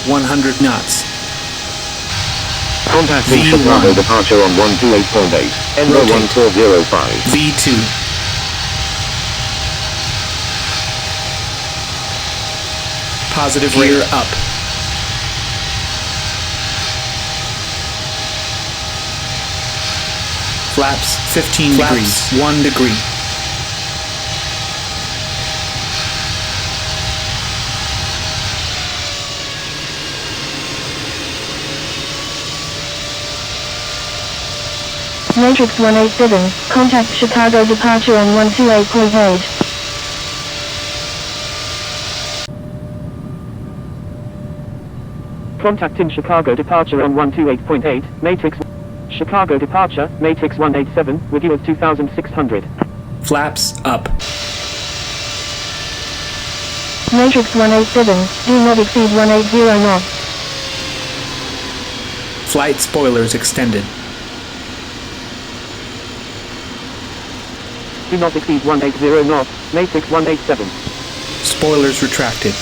100 knots. Contacting Chicago departure on 128.8, Envo 1405. V2. Positive rear up. Flaps 15 degrees. 1 degree. Matrix 187, contact Chicago departure on 128.8. Contacting Chicago departure on 128.8, Matrix Chicago departure, Matrix 187, with you at 2600. Flaps up. Matrix 187, do not exceed 180 knots. Flight spoilers extended. Do not exceed 180 knots, Matrix 187. Spoilers retracted.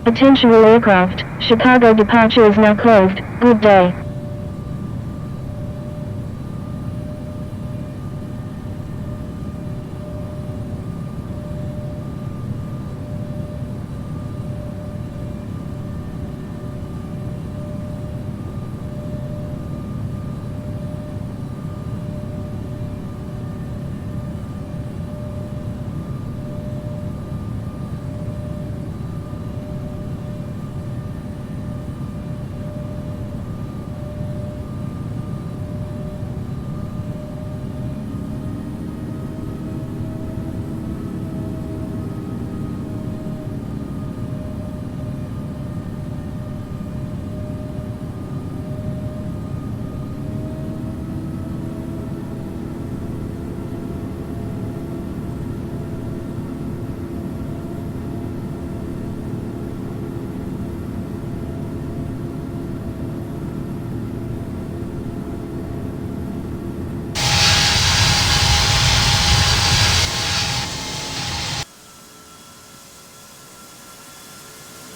Attention all aircraft, Chicago departure is now closed. Good day.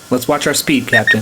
Let's watch our speed, Captain.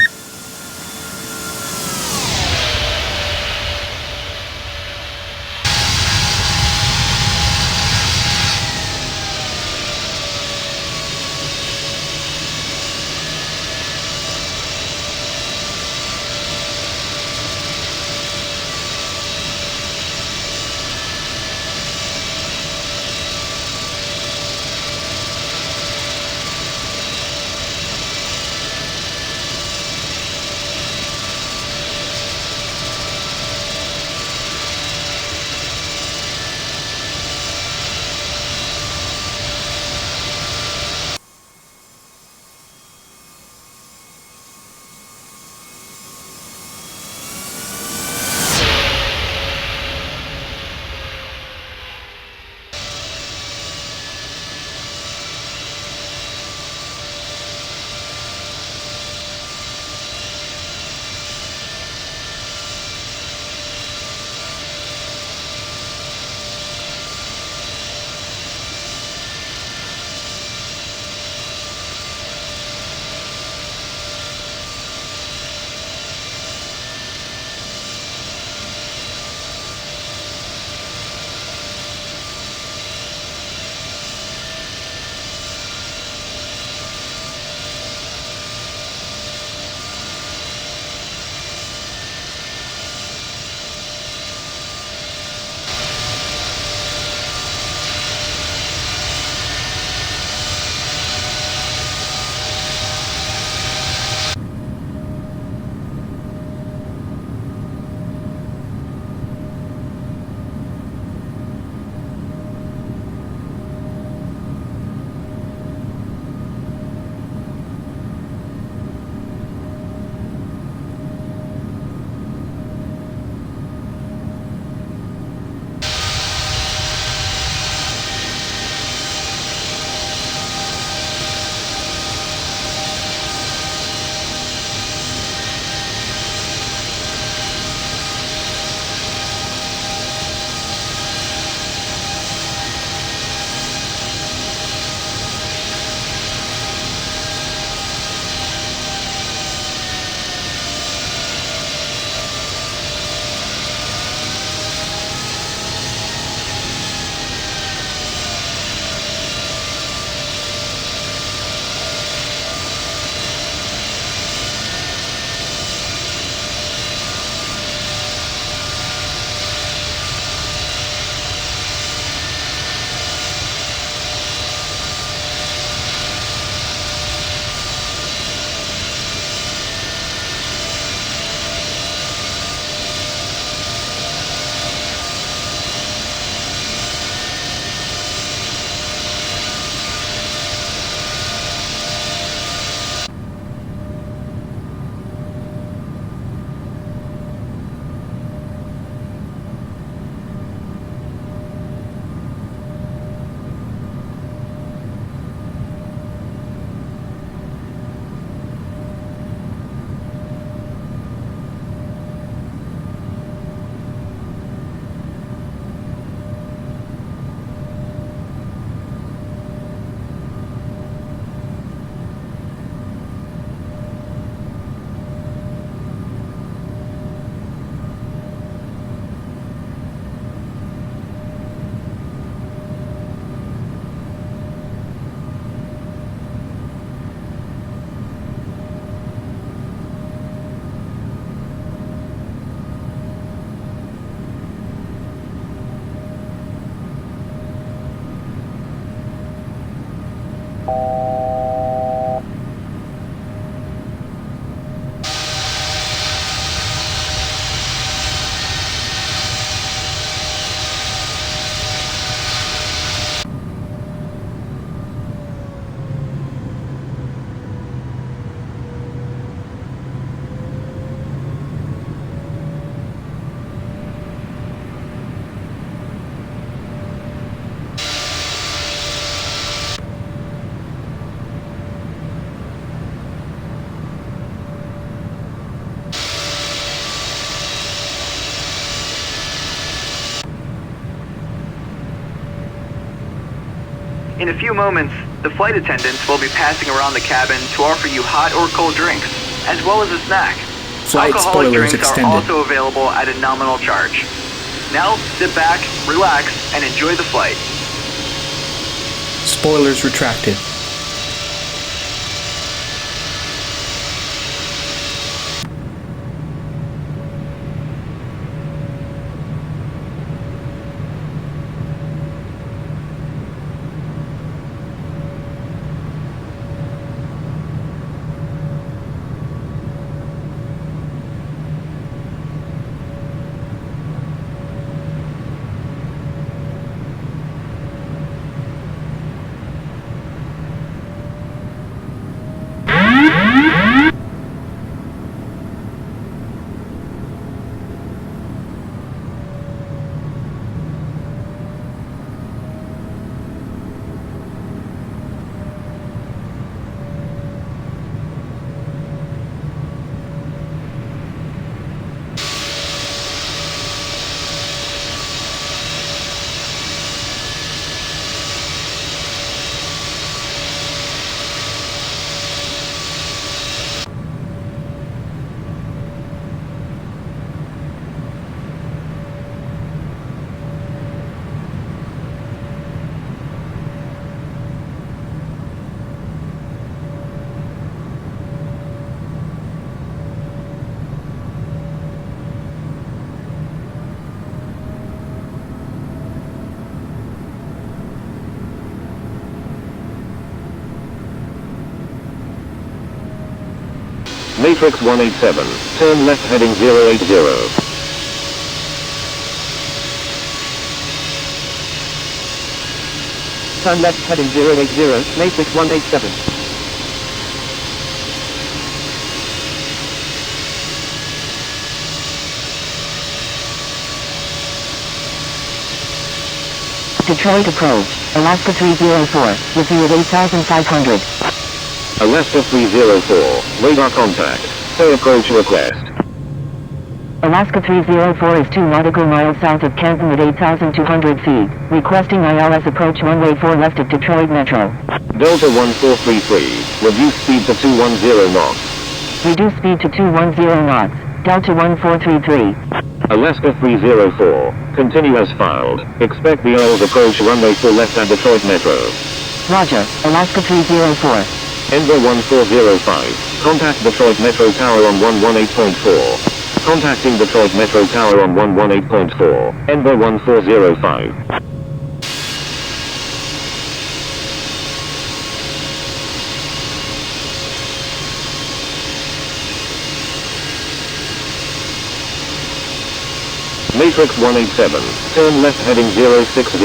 In a few moments, the flight attendants will be passing around the cabin to offer you hot or cold drinks, as well as a snack. Flight Alcoholic spoilers drinks extended. are also available at a nominal charge. Now, sit back, relax, and enjoy the flight. Spoilers retracted. Matrix 187, turn left heading 080. Turn left heading 080, Matrix 187. Detroit approach, Alaska 304, with you at 8,500. Alaska 304, radar contact, say approach request. Alaska 304 is 2 nautical miles south of Canton at 8,200 feet, requesting ILS approach runway 4 left at Detroit Metro. Delta 1433, reduce speed to 210 knots. Reduce speed to 210 knots, Delta 1433. Alaska 304, continue as filed, expect the ILS approach runway 4 left at Detroit Metro. Roger, Alaska 304. Enver 1405, contact Detroit Metro Tower on 118.4. Contacting Detroit Metro Tower on 118.4, Enver 1405. Matrix 187, turn left heading 060,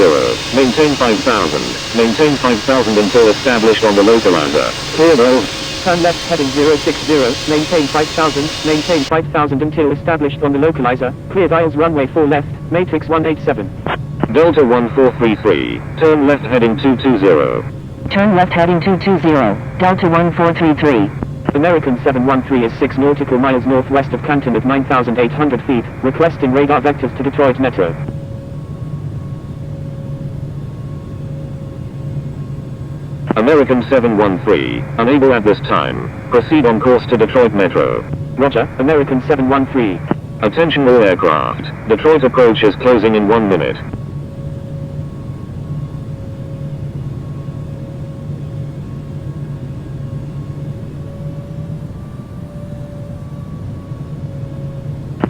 maintain 5000, maintain 5000 until established on the localizer, clear road. Turn left heading 060, maintain 5000, maintain 5000 until established on the localizer, clear dials runway 4 left, Matrix 187. Delta 1433, turn left heading 220. Turn left heading 220, Delta 1433. American 713 is 6 nautical miles northwest of Canton at 9,800 feet, requesting radar vectors to Detroit Metro. American 713, unable at this time, proceed on course to Detroit Metro. Roger, American 713. Attention all aircraft, Detroit approach is closing in 1 minute.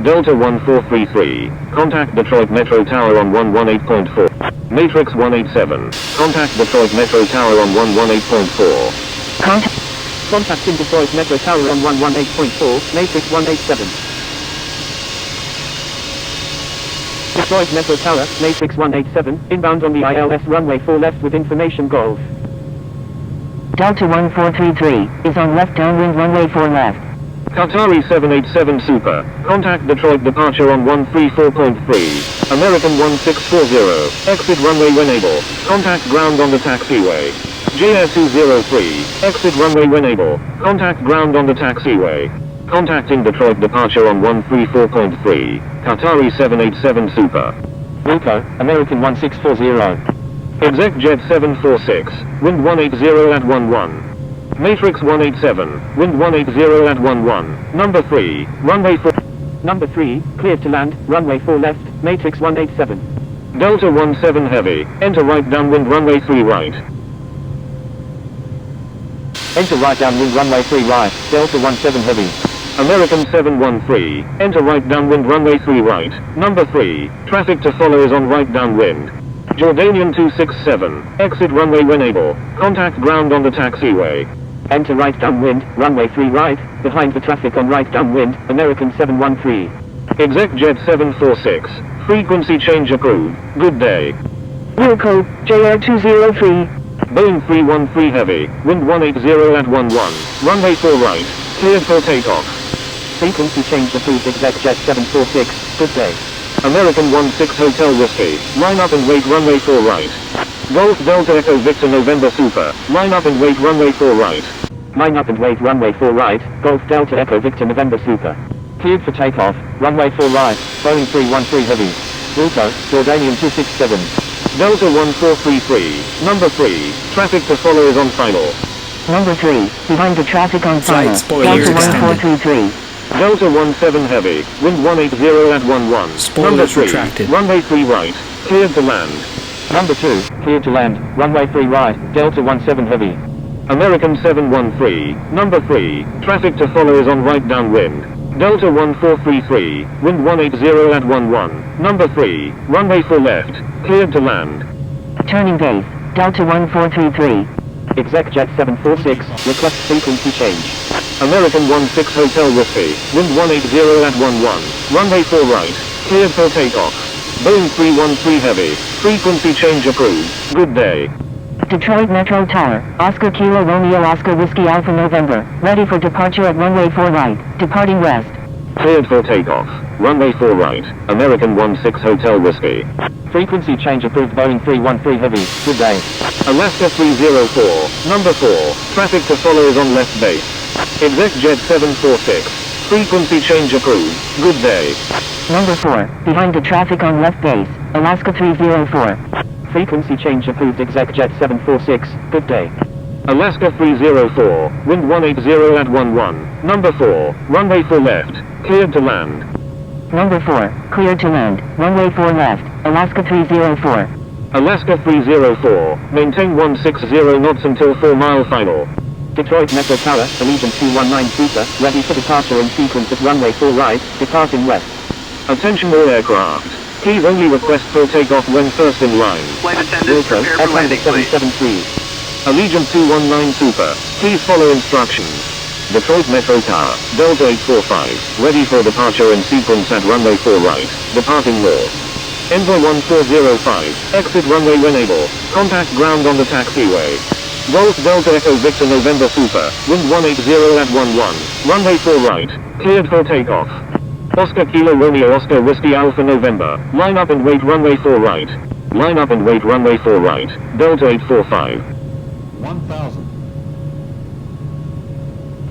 Delta 1433, contact Detroit Metro Tower on 118.4. Matrix 187, contact Detroit Metro Tower on 118.4. Contacting Detroit Metro Tower on 118.4, Matrix 187. Detroit Metro Tower, Matrix 187, inbound on the ILS runway 4 left with information Golf. Delta 1433, is on left downwind runway 4 left. Qatari 787 Super, contact Detroit departure on 134.3, American 1640, exit runway when able, contact ground on the taxiway. JS203, exit runway when able, contact ground on the taxiway. Contacting Detroit departure on 134.3, Qatari 787 Super. Wilco, American 1640. Exec Jet 746, wind 180 at 11. Matrix 187, wind 180 at 11. Number 3, runway 4. Number 3, cleared to land, runway 4 left, Matrix 187. Delta 17 heavy, enter right downwind runway 3 right. Enter right downwind runway 3 right, Delta 17 heavy. American 713, enter right downwind runway 3 right. Number 3, traffic to follow is on right downwind. Jordanian 267, exit runway when able, contact ground on the taxiway. Enter right downwind, runway 3 right, behind the traffic on right downwind, American 713. Exec Jet 746, frequency change approved, good day. Wilco, JR203. Boeing 313 heavy, wind 180 at 11, runway 4 right, cleared for takeoff. Frequency change approved, Exec Jet 746, good day. American 16 Hotel Whiskey, line up and wait runway 4 right. Golf Delta Echo Victor November Super, line up and wait runway 4 right. Line up and wait runway 4 right, Golf Delta Echo Victor November Super. Cleared for takeoff, runway 4 right, Boeing 313 heavy. Wilco, Jordanian 267. Delta 1433, number 3, traffic to follow is on final. Number 3, behind the traffic on final, spoilers Delta extended. 1433. Delta 17 heavy, wind 180 at 11. Number Spoilers 3, retracted. runway 3 right, cleared to land. Number 2, cleared to land, runway 3 right, Delta 17 heavy. American 713, number 3, traffic to follow is on right downwind. Delta 1433, wind 180 at 11. Number 3, runway 4 left, cleared to land. Turning base, Delta 1433. Exec Jet 746, request frequency change. American 16 Hotel Whiskey, wind 180 at 11, runway 4 right, cleared for takeoff. Boeing 313 heavy, frequency change approved, good day. Detroit Metro Tower, Oscar Kilo Romeo Oscar Whiskey Alpha November, ready for departure at runway 4 right, departing west. Cleared for takeoff, runway 4 right, American 16 Hotel Whiskey. Frequency change approved, Boeing 313 heavy, good day. Alaska 304, number 4, traffic to follow is on left base. Exec Jet 746, frequency change approved, good day. Number 4, behind the traffic on left base, Alaska 304. Frequency change approved, Exec Jet 746, good day. Alaska 304, wind 180 at 11, number 4, runway 4 left, cleared to land. Number 4, cleared to land, runway 4 left, Alaska 304. Alaska 304, maintain 160 knots until 4 mile final. Detroit Metro Tower, Allegiant 219 Super, ready for departure in sequence at runway 4 right, departing west. Attention all aircraft, please only request full takeoff when first in line. Flight attendants, Wilco, prepare for landing, please. 773. Allegiant 219 Super, please follow instructions. Detroit Metro Tower, Delta 845, ready for departure in sequence at runway 4 right, departing north. Envoy 1405, exit runway when able, contact ground on the taxiway. Golf Delta Echo Victor November Super, wind 180 at 11, runway 4 right, cleared for takeoff. Oscar Kilo Romeo Oscar Whiskey Alpha November, line up and wait runway 4 right. Line up and wait runway 4 right, Delta 845. 1000.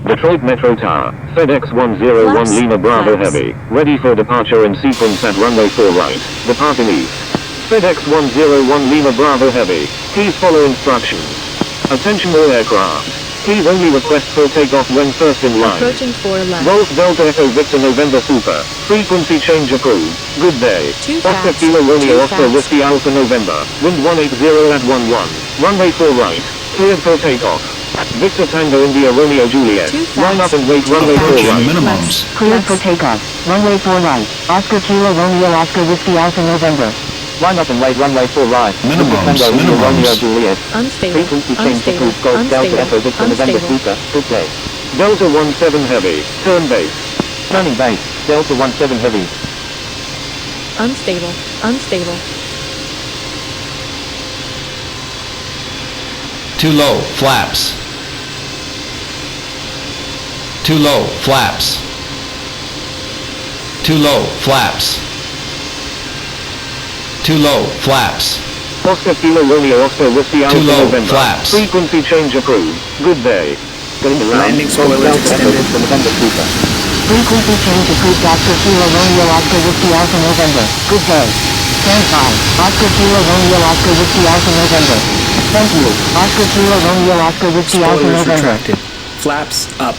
Detroit Metro Tower, FedEx 101 Lima Bravo Heavy, ready for departure in sequence at runway 4 right, departing east. FedEx 101 Lima Bravo Heavy, please follow instructions. Attention all aircraft, please only request full takeoff when first in line. Approaching 4 left. Golf Delta Echo Victor November Super, frequency change approved, good day. Too Oscar fast, Kilo Romeo too Oscar fast. Whiskey Alpha November, wind 180 at 11, runway 4 right, cleared for takeoff. Victor Tango India Romeo Juliet, Too fast. line up and wait runway 4 Approaching right. minimums. Cleared for takeoff, runway 4 right, Oscar Kilo Romeo Oscar Whiskey Alpha November. Line up and wait runway 4 right, Minimums, Tango India Romeo minimums. Juliet. Unstable. Frequency change Unstable. approved, Golf Delta Echo Victor November Unstable. Super, good day. Delta 17 Heavy, turn base. Turning base, Delta 17 heavy. Unstable. Unstable. Too low, flaps. Too low, flaps. Too low, flaps. Too low, flaps. Oscar Kilo Romeo Oscar Whiskey Alpha Too low, November, flaps. frequency change approved, good day. Going around, Landing Golf spoilers Delta Echo extended. Victor November Super. Frequency change approved Oscar Kilo Romeo Oscar Whiskey Alpha November. Good day. Stand by. Oscar Kilo Romeo Oscar Whiskey Alpha November. Thank you. Oscar Kilo Romeo Oscar Whiskey Alpha Spoilers November. retracted. Flaps up.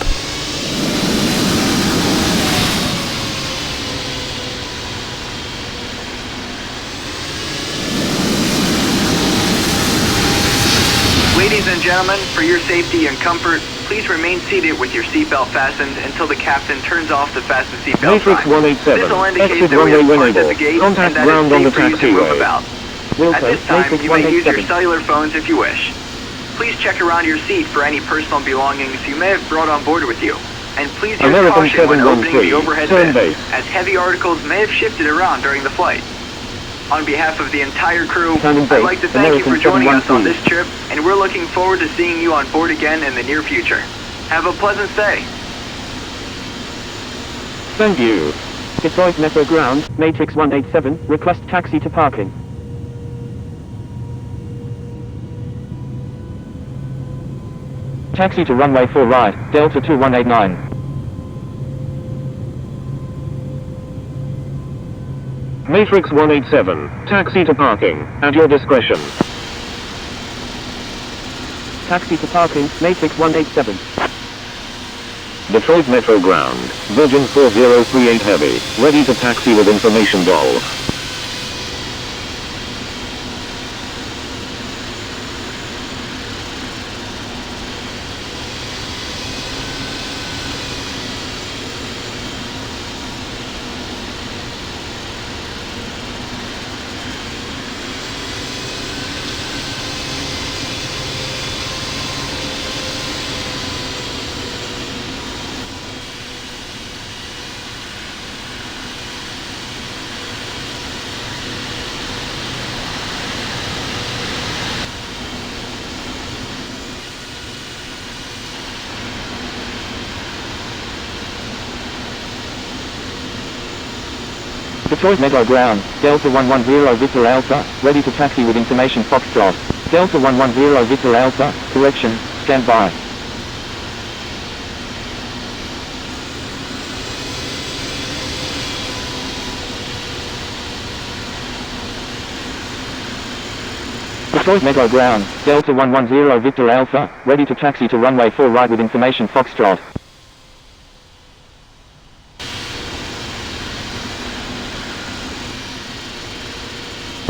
Ladies and gentlemen, for your safety and comfort, please remain seated with your seatbelt fastened until the captain turns off the fasten seatbelt Matrix sign. 187. This will indicate Exit that we runway have when parked at able. the gate Contact and that ground it's on the safe for you to move taxiway. about. Wilco, At this time, Matrix you may use your 187. cellular phones if you wish. Please check around your seat for any personal belongings you may have brought on board with you. And please use American caution when opening the 713, overhead turn bin, base. as heavy articles may have shifted around during the flight. On behalf of the entire crew, Turning I'd base, like to thank you for American joining us on 713. this trip, and we're looking forward to seeing you on board again in the near future. Have a pleasant stay. Thank you. Detroit Metro Ground, Matrix 187, request taxi to parking. Taxi to runway 4 right, Delta 2189. Matrix 187. Taxi to parking. At your discretion. Taxi to parking, Matrix 187. Detroit Metro Ground. Virgin 4038 Heavy. Ready to taxi with information doll. Detroit Metro Ground, Delta 110 Victor Alpha, ready to taxi with information Foxtrot. Delta 110 Victor Alpha, correction, stand by. Detroit Metro Ground, Delta 110 Victor Alpha, ready to taxi to runway 4 right with information Foxtrot.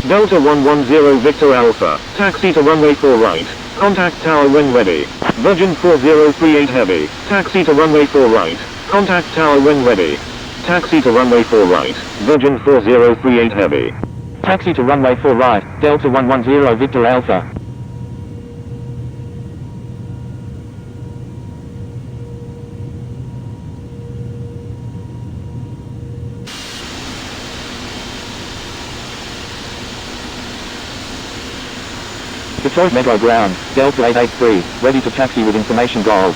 Delta 110 Victor Alpha. Taxi to runway 4 right. Contact tower when ready. Virgin 4038 Heavy. Taxi to runway 4 right. Contact tower when ready. Taxi to runway 4 right. Virgin 4038 Heavy. Taxi to runway 4 right, Delta 110 Victor Alpha. Detroit Metro Ground, Delta 883, ready to taxi with information goal.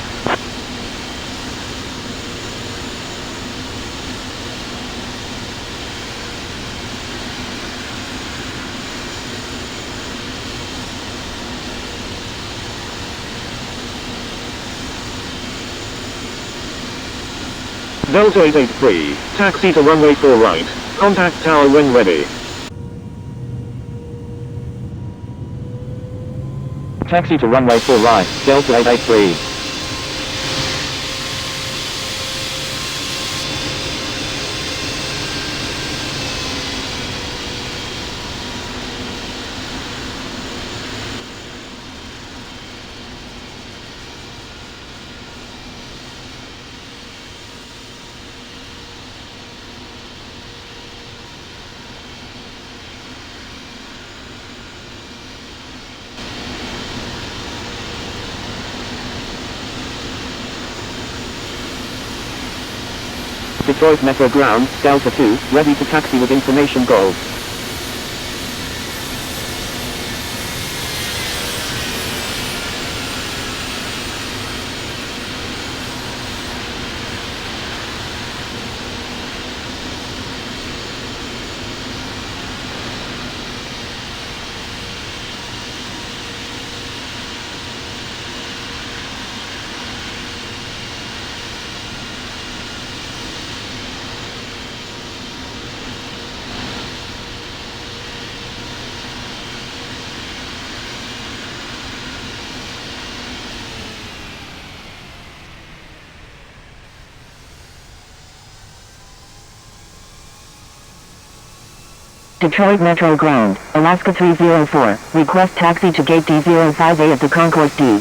Delta 883. Taxi to runway 4 right. Contact tower when ready. Taxi to runway 4 right, Delta 883. Detroit Metro Ground, Delta 2, ready to taxi with information goal. Detroit Metro Ground, Alaska 304, request taxi to gate D05A at the concourse D.